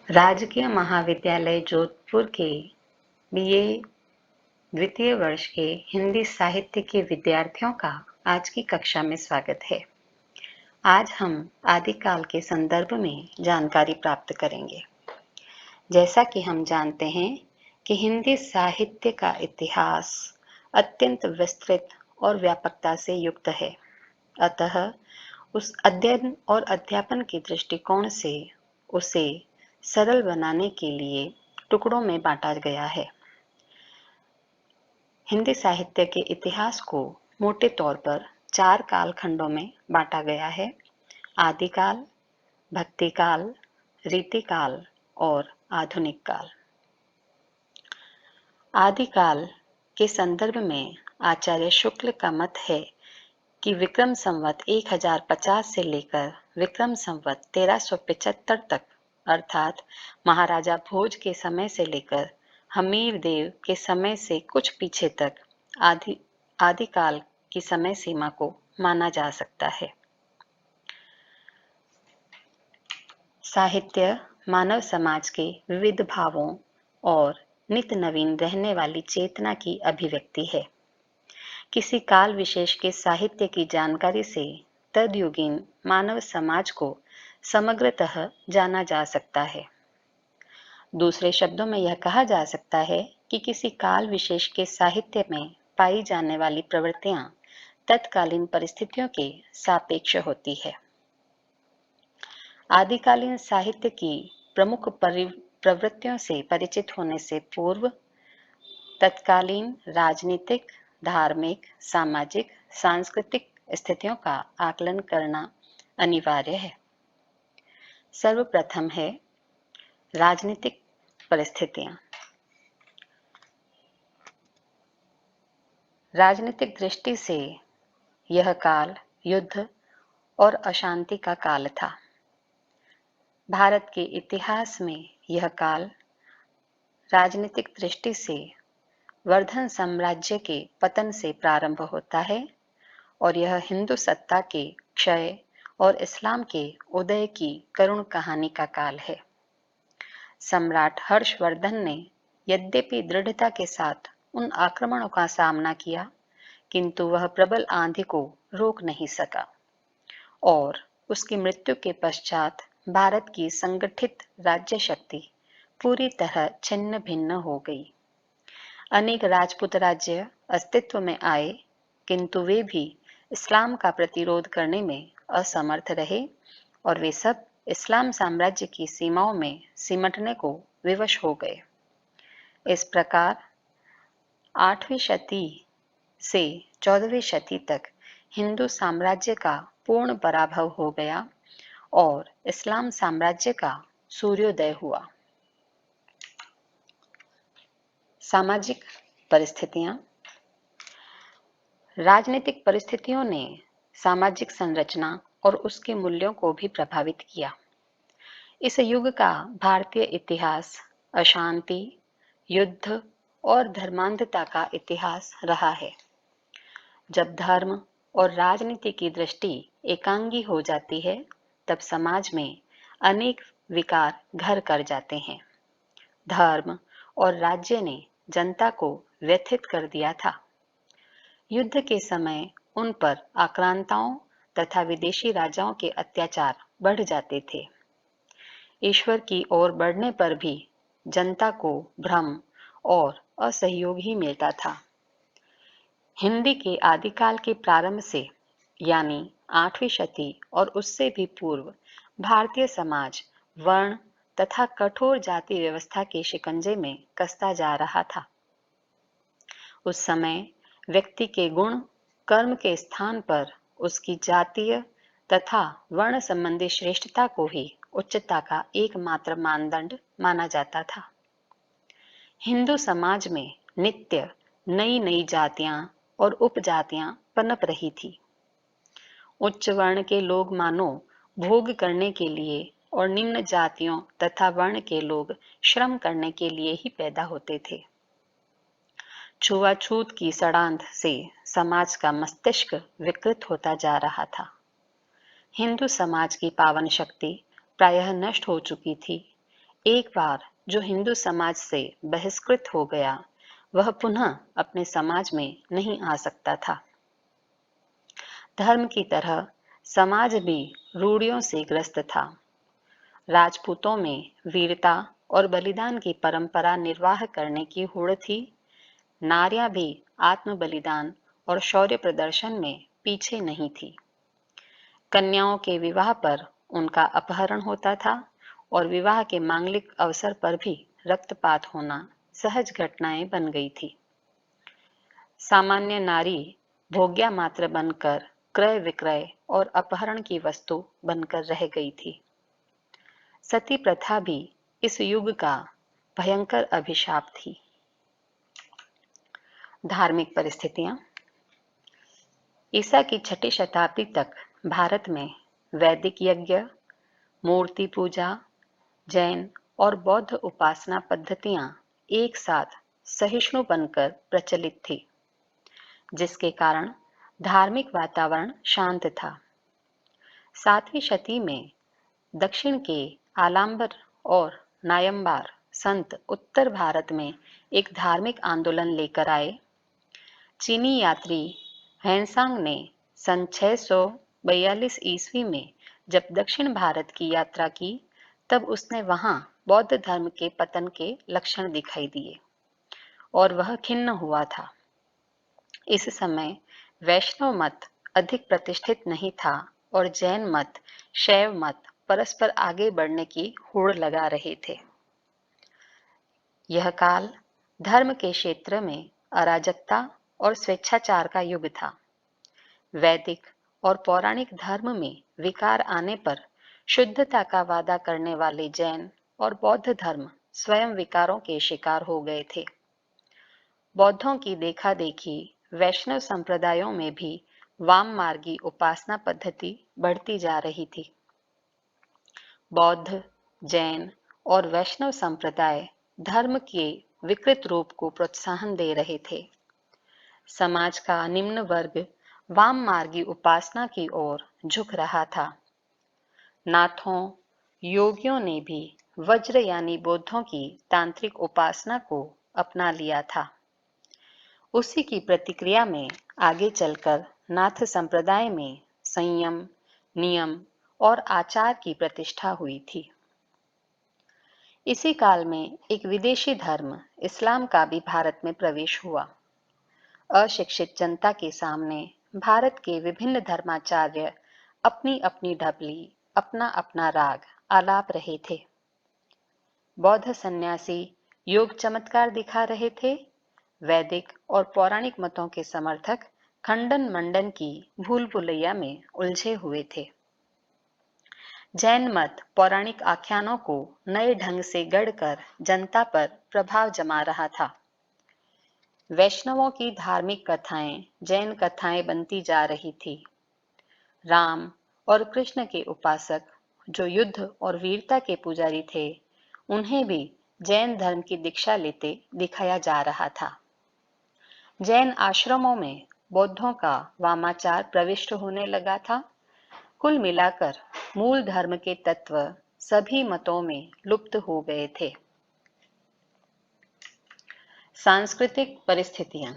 राजकीय महाविद्यालय जोधपुर के बीए द्वितीय वर्ष के हिंदी साहित्य के विद्यार्थियों का आज की कक्षा में स्वागत है। आज हम आदिकाल के संदर्भ में जानकारी प्राप्त करेंगे। जैसा कि हम जानते हैं कि हिंदी साहित्य का इतिहास अत्यंत विस्तृत और व्यापकता से युक्त है। अतः उस अध्ययन और अध्यापन के दृष्टिकोण से उसे सरल बनाने के लिए टुकड़ों में बांटा गया है। हिंदी साहित्य के इतिहास को मोटे तौर पर 4 कालखंडों में बांटा गया है: आदिकाल, भक्तिकाल, रीतिकाल और आधुनिक काल। आदिकाल के संदर्भ में आचार्य शुक्ल का मत है कि विक्रम संवत 1050 से लेकर विक्रम संवत 1375 तक, अर्थात महाराजा भोज के समय से लेकर हमीर देव के समय से कुछ पीछे तक आदिकाल की समय सीमा को माना जा सकता है। साहित्य मानव समाज के विविध भावों और नित नवीन रहने वाली चेतना की अभिव्यक्ति है। किसी काल विशेष के साहित्य की जानकारी से तदयुगीन मानव समाज को समग्रतः जाना जा सकता है। दूसरे शब्दों में यह कहा जा सकता है कि किसी काल विशेष के साहित्य में पाई जाने वाली प्रवृत्तियां तत्कालीन परिस्थितियों के सापेक्ष होती है। आदिकालीन साहित्य की प्रमुख प्रवृत्तियों से परिचित होने से पूर्व तत्कालीन राजनीतिक, धार्मिक, सामाजिक, सांस्कृतिक स्थितियों का आकलन करना अनिवार्य है। सर्वप्रथम है राजनीतिक परिस्थितियां। राजनीतिक दृष्टि से यह काल युद्ध और अशांति का काल था। भारत के इतिहास में यह काल राजनीतिक दृष्टि से वर्धन साम्राज्य के पतन से प्रारंभ होता है और यह हिंदू सत्ता के क्षय और इस्लाम के उदय की करुण कहानी का काल है। सम्राट हर्षवर्धन ने यद्यपि दृढ़ता के साथ उन आक्रमणों का सामना किया, किंतु वह प्रबल आंधी को रोक नहीं सका और उसकी मृत्यु के पश्चात भारत की संगठित राज्य शक्ति पूरी तरह छिन्न भिन्न हो गई। अनेक राजपूत राज्य अस्तित्व में आए, किंतु वे भी इस्लाम का प्रतिरोध करने में असमर्थ रहे और वे सब इस्लाम साम्राज्य की सीमाओं में सिमटने को विवश हो गए। इस प्रकार 8वीं शती से 14वीं शती तक हिंदू साम्राज्य का पूर्ण पराभव हो गया और इस्लाम साम्राज्य का सूर्योदय हुआ। सामाजिक परिस्थितियां। राजनीतिक परिस्थितियों ने सामाजिक संरचना और उसके मूल्यों को भी प्रभावित किया। इस युग का भारतीय इतिहास अशांति, युद्ध और धर्मांधता का इतिहास रहा है। जब धर्म और राजनीति की दृष्टि एकांगी हो जाती है, तब समाज में अनेक विकार घर कर जाते हैं। धर्म और राज्य ने जनता को व्यथित कर दिया था। युद्ध के समय उन पर आक्रांताओं तथा विदेशी राजाओं के अत्याचार बढ़ जाते थे। ईश्वर की ओर बढ़ने पर भी जनता को भ्रम और असहयोग ही मिलता था। हिंदी के आदिकाल के प्रारंभ से यानी 8वीं शती और उससे भी पूर्व भारतीय समाज वर्ण तथा कठोर जाति व्यवस्था के शिकंजे में कसता जा रहा था। उस समय व्यक्ति के गुण कर्म के स्थान पर उसकी जातीय तथा वर्ण संबंधी श्रेष्ठता को ही उच्चता का एकमात्र मानदंड माना जाता था। हिंदू समाज में नित्य नई नई जातियां और उपजातियां पनप रही थी। उच्च वर्ण के लोग मानो भोग करने के लिए और निम्न जातियों तथा वर्ण के लोग श्रम करने के लिए ही पैदा होते थे। छुआछूत की सड़ांध से समाज का मस्तिष्क विकृत होता जा रहा था। हिंदू समाज की पावन शक्ति प्रायः नष्ट हो चुकी थी। एक बार जो हिंदू समाज से बहिष्कृत हो गया, वह पुनः अपने समाज में नहीं आ सकता था। धर्म की तरह समाज भी रूढ़ियों से ग्रस्त था। राजपूतों में वीरता और बलिदान की परंपरा निर्वाह करने की होड़ थी। नारियां भी आत्म बलिदान और शौर्य प्रदर्शन में पीछे नहीं थी। कन्याओं के विवाह पर उनका अपहरण होता था और विवाह के मांगलिक अवसर पर भी रक्तपात होना सहज घटनाएं बन गई थी। सामान्य नारी भोग्या मात्र बनकर क्रय विक्रय और अपहरण की वस्तु बनकर रह गई थी। सती प्रथा भी इस युग का भयंकर अभिशाप थी। धार्मिक परिस्थितियां। ईसा की 6ठी शताब्दी तक भारत में वैदिक यज्ञ, मूर्ति पूजा, जैन और बौद्ध उपासना पद्धतियां एक साथ सहिष्णु बनकर प्रचलित थी, जिसके कारण धार्मिक वातावरण शांत था। 7वीं शती में दक्षिण के आलम्बर और नायंबार संत उत्तर भारत में एक धार्मिक आंदोलन लेकर आए। चीनी यात्री हैंसांग ने सन 642 ईस्वी में जब दक्षिण भारत की यात्रा की, तब उसने वहां बौद्ध धर्म के पतन के लक्षण दिखाई दिए और वह खिन्न हुआ था। इस समय वैष्णव मत अधिक प्रतिष्ठित नहीं था और जैन मत, शैव मत परस्पर आगे बढ़ने की होड़ लगा रहे थे। यह काल धर्म के क्षेत्र में अराजकता और स्वेच्छाचार का युग था। वैदिक और पौराणिक धर्म में विकार आने पर शुद्धता का वादा करने वाले जैन और बौद्ध धर्म स्वयं विकारों के शिकार हो गए थे। बौद्धों की देखा देखी वैष्णव संप्रदायों में भी वाम मार्गी उपासना पद्धति बढ़ती जा रही थी। बौद्ध, जैन और वैष्णव संप्रदाय धर्म के विकृत रूप को प्रोत्साहन दे रहे थे। समाज का निम्न वर्ग वाम मार्गी उपासना की ओर झुक रहा था। नाथों, योगियों ने भी वज्र यानी बौद्धों की तांत्रिक उपासना को अपना लिया था। उसी की प्रतिक्रिया में आगे चलकर नाथ संप्रदाय में संयम, नियम और आचार की प्रतिष्ठा हुई थी। इसी काल में एक विदेशी धर्म इस्लाम का भी भारत में प्रवेश हुआ। अशिक्षित जनता के सामने भारत के विभिन्न धर्माचार्य अपनी अपनी ढबली, अपना अपना राग आलाप रहे थे। बौद्ध सन्यासी योग चमत्कार दिखा रहे थे। वैदिक और पौराणिक मतों के समर्थक खंडन मंडन की भूल भुलैया में उलझे हुए थे। जैन मत पौराणिक आख्यानों को नए ढंग से गढ़कर जनता पर प्रभाव जमा रहा था। वैष्णवों की धार्मिक कथाएं जैन कथाएं बनती जा रही थी। राम और कृष्ण के उपासक जो युद्ध और वीरता के पुजारी थे, उन्हें भी जैन धर्म की दीक्षा लेते दिखाया जा रहा था। जैन आश्रमों में बौद्धों का वामाचार प्रविष्ट होने लगा था। कुल मिलाकर मूल धर्म के तत्व सभी मतों में लुप्त हो गए थे। सांस्कृतिक परिस्थितियां।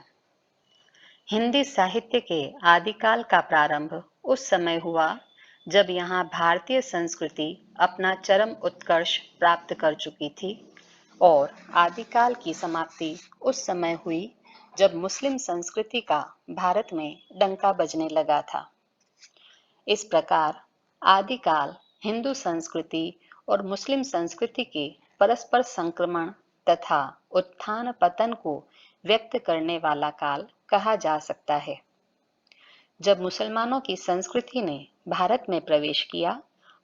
हिंदी साहित्य के आदिकाल का प्रारंभ उस समय हुआ जब यहाँ भारतीय संस्कृति अपना चरम उत्कर्ष प्राप्त कर चुकी थी, और आदिकाल की समाप्ति उस समय हुई जब मुस्लिम संस्कृति का भारत में डंका बजने लगा था। इस प्रकार आदिकाल हिंदू संस्कृति और मुस्लिम संस्कृति के परस्पर संक्रमण तथा उत्थान पतन को व्यक्त करने वाला काल कहा जा सकता है। जब मुसलमानों की संस्कृति ने भारत में प्रवेश किया,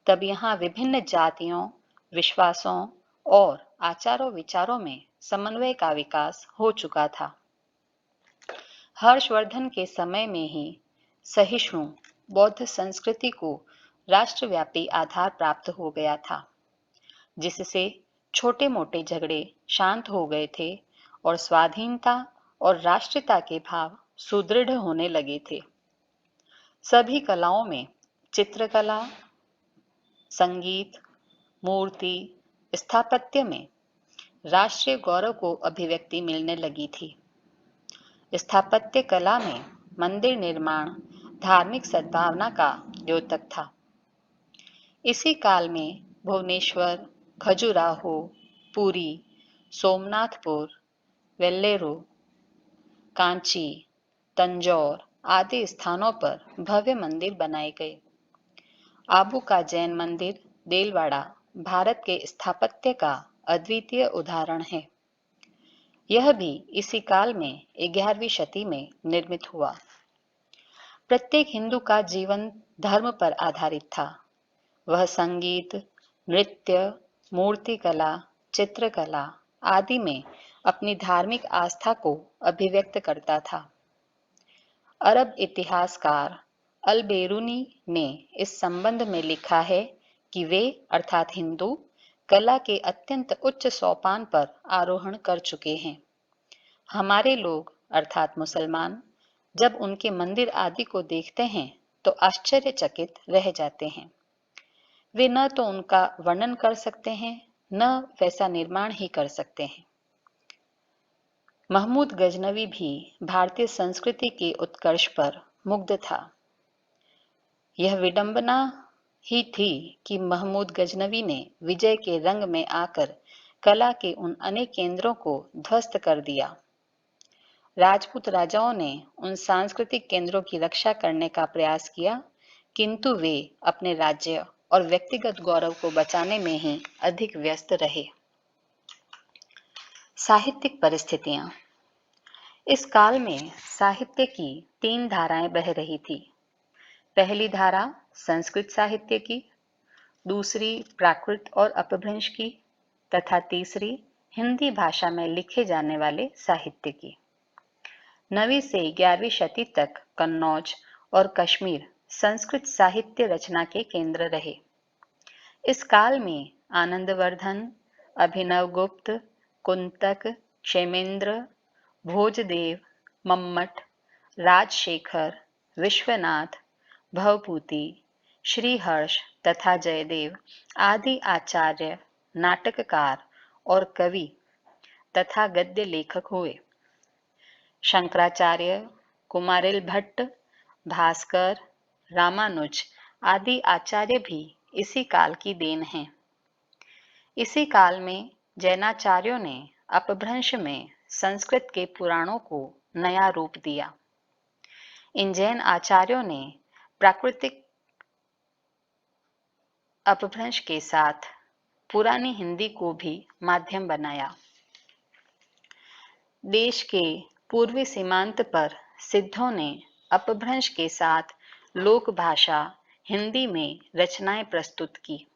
तब यहाँ विभिन्न जातियों, विश्वासों और आचारों विचारों में समन्वय का विकास हो चुका था। हर्षवर्धन के समय में ही सहिष्णु बौद्ध संस्कृति को राष्ट्रव्यापी आधार प्राप्त हो गया था, जिससे छोटे मोटे झगड़े शांत हो गए थे और स्वाधीनता और राष्ट्रीयता के भाव सुदृढ़ होने लगे थे। सभी कलाओं में चित्रकला, संगीत, मूर्ति, स्थापत्य में राष्ट्रीय गौरव को अभिव्यक्ति मिलने लगी थी। स्थापत्य कला में मंदिर निर्माण धार्मिक सद्भावना का द्योतक था। इसी काल में भुवनेश्वर, खजुराहो, पुरी, सोमनाथपुर, वेल्लोर, कांची, तंजौर आदि स्थानों पर भव्य मंदिर बनाए गए। आबू का जैन मंदिर देलवाड़ा भारत के स्थापत्य का अद्वितीय उदाहरण है। यह भी इसी काल में 11वीं शती में निर्मित हुआ। प्रत्येक हिंदू का जीवन धर्म पर आधारित था। वह संगीत, नृत्य, मूर्तिकला, चित्रकला आदि में अपनी धार्मिक आस्था को अभिव्यक्त करता था। अरब इतिहासकार अल बेरूनी ने इस संबंध में लिखा है कि वे अर्थात हिंदू कला के अत्यंत उच्च सोपान पर आरोहण कर चुके हैं। हमारे लोग अर्थात मुसलमान जब उनके मंदिर आदि को देखते हैं तो आश्चर्यचकित रह जाते हैं। वे न तो उनका वर्णन कर सकते हैं न वैसा निर्माण ही कर सकते हैं। महमूद गजनवी भी भारतीय संस्कृति के उत्कर्ष पर मुग्ध था। यह विडंबना ही थी कि महमूद गजनवी ने विजय के रंग में आकर कला के उन अनेक केंद्रों को ध्वस्त कर दिया। राजपूत राजाओं ने उन सांस्कृतिक केंद्रों की रक्षा करने का प्रयास किया, किंतु वे अपने राज्य और व्यक्तिगत गौरव को बचाने में ही अधिक व्यस्त रहे। साहित्यिक परिस्थितियां। इस काल में साहित्य की 3 धाराएं बह रही थी। पहली धारा संस्कृत साहित्य की, दूसरी प्राकृत और अपभ्रंश की तथा तीसरी हिंदी भाषा में लिखे जाने वाले साहित्य की। 9वीं से 11वीं शती तक कन्नौज और कश्मीर संस्कृत साहित्य रचना के केंद्र रहे। इस काल में आनंदवर्धन, अभिनवगुप्त, कुंतक, क्षेमेंद्र, भोजदेव, मम्मट, राजशेखर, विश्वनाथ, भवभूति, श्रीहर्ष तथा जयदेव आदि आचार्य, नाटककार और कवि तथा गद्य लेखक हुए। शंकराचार्य, कुमारिल भट्ट, भास्कर, रामानुज आदि आचार्य भी इसी काल की देन हैं। इसी काल में जैनाचार्यों ने अपभ्रंश में संस्कृत के पुराणों को नया रूप दिया। इन जैन आचार्यों ने प्राकृतिक अपभ्रंश के साथ पुरानी हिंदी को भी माध्यम बनाया। देश के पूर्वी सीमांत पर सिद्धों ने अपभ्रंश के साथ लोक भाषा हिंदी में रचनाएं प्रस्तुत की।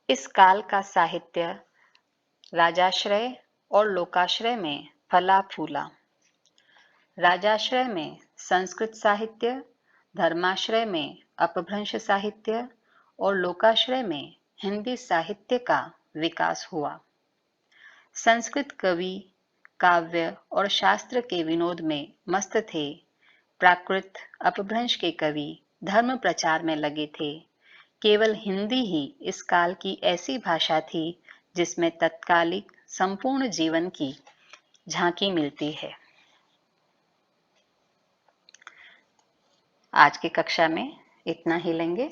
इस काल का साहित्य राजाश्रय और लोकाश्रय में फला फूला। राजाश्रय में संस्कृत साहित्य, धर्माश्रय में अपभ्रंश साहित्य और लोकाश्रय में हिंदी साहित्य का विकास हुआ। संस्कृत कवि काव्य और शास्त्र के विनोद में मस्त थे। प्राकृत अपभ्रंश के कवि धर्म प्रचार में लगे थे। केवल हिंदी ही इस काल की ऐसी भाषा थी जिसमें तत्कालिक संपूर्ण जीवन की झांकी मिलती है। आज की कक्षा में इतना ही लेंगे।